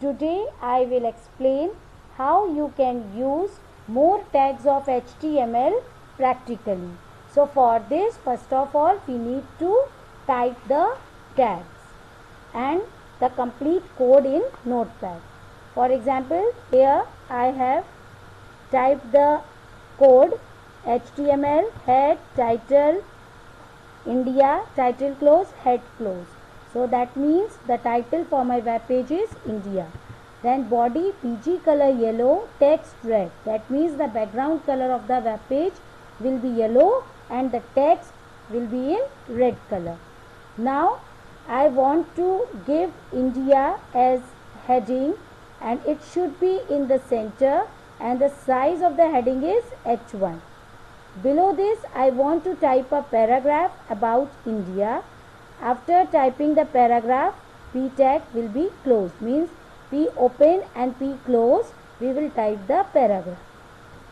Today I will explain how you can use more tags of HTML practically. So for this, first of all, we need to type the tags and the complete code in Notepad. For example, here I have typed the code HTML head title India title close head close. So that means the title for my web page is India. Then body PG color yellow, text red. That means the background color of the web page will be yellow and the text will be in red color. Now I want to give India as heading and it should be in the center and the size of the heading is H1. Below this I want to type a paragraph about India. After typing the paragraph, P tag will be closed, means P open and P close, we will type the paragraph.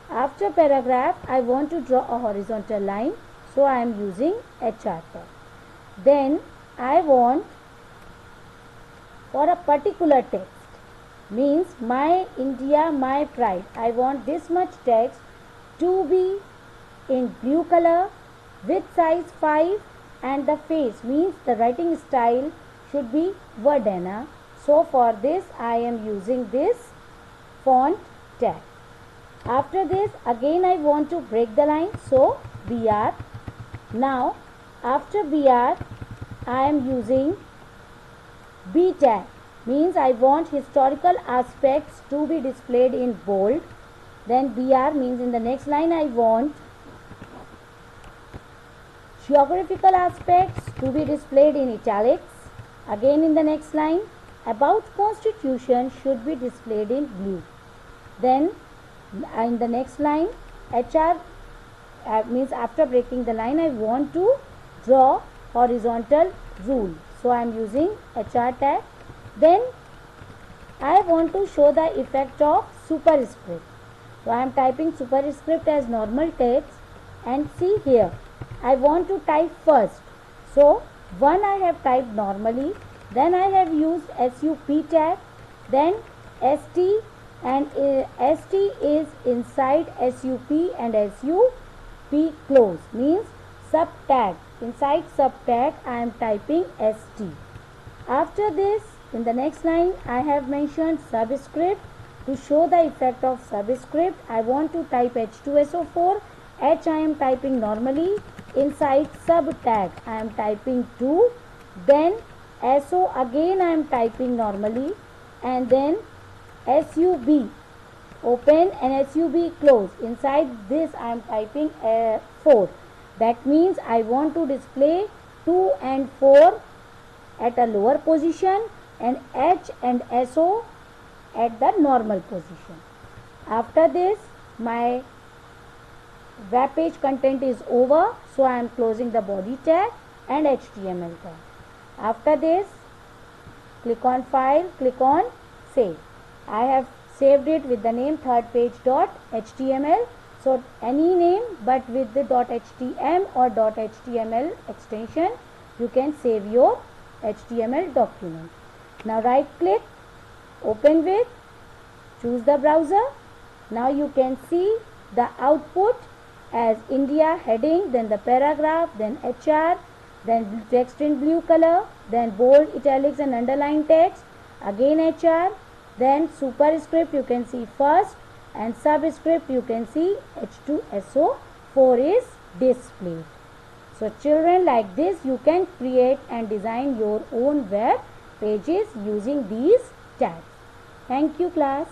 After paragraph, I want to draw a horizontal line, so I am using HR tag. Then I want for a particular text, means my India, my pride, I want this much text to be in blue color with size 5 and the face, means the writing style should be Verdana. So for this I am using this font tag. After this again I want to break the line, so BR. Now after BR I am using B tag, means I want historical aspects to be displayed in bold. Then BR means in the next line I want geographical aspects to be displayed in italics. Again in the next line, about constitution should be displayed in blue. Then in the next line, HR means after breaking the line, I want to draw horizontal rule. So I am using HR tag. Then I want to show the effect of superscript. So I am typing superscript as normal text and see here. I want to type first. So 1 I have typed normally, then I have used SUP tag, then ST and ST is inside SUP and SUP close, means sub tag. Inside sub tag I am typing ST. After this in the next line I have mentioned subscript. To show the effect of subscript I want to type H2SO4. H I am typing normally. Inside sub tag I am typing 2, then SO again I am typing normally, and then SUB open and SUB close. Inside this I am typing 4. That means I want to display 2 and 4 at a lower position and H and SO at the normal position. After this my web page content is over, so I am closing the body tag and HTML tag. After this, click on file, click on save. I have saved it with the name thirdpage.html. So any name but with the .htm or .html extension, you can save your HTML document. Now right click, open with, choose the browser. Now you can see the output as India heading, then the paragraph, then HR, then text in blue color, then bold, italics and underline text, again HR, then superscript you can see first and subscript you can see H2SO4 is displayed. So children, like this you can create and design your own web pages using these tags. Thank you class.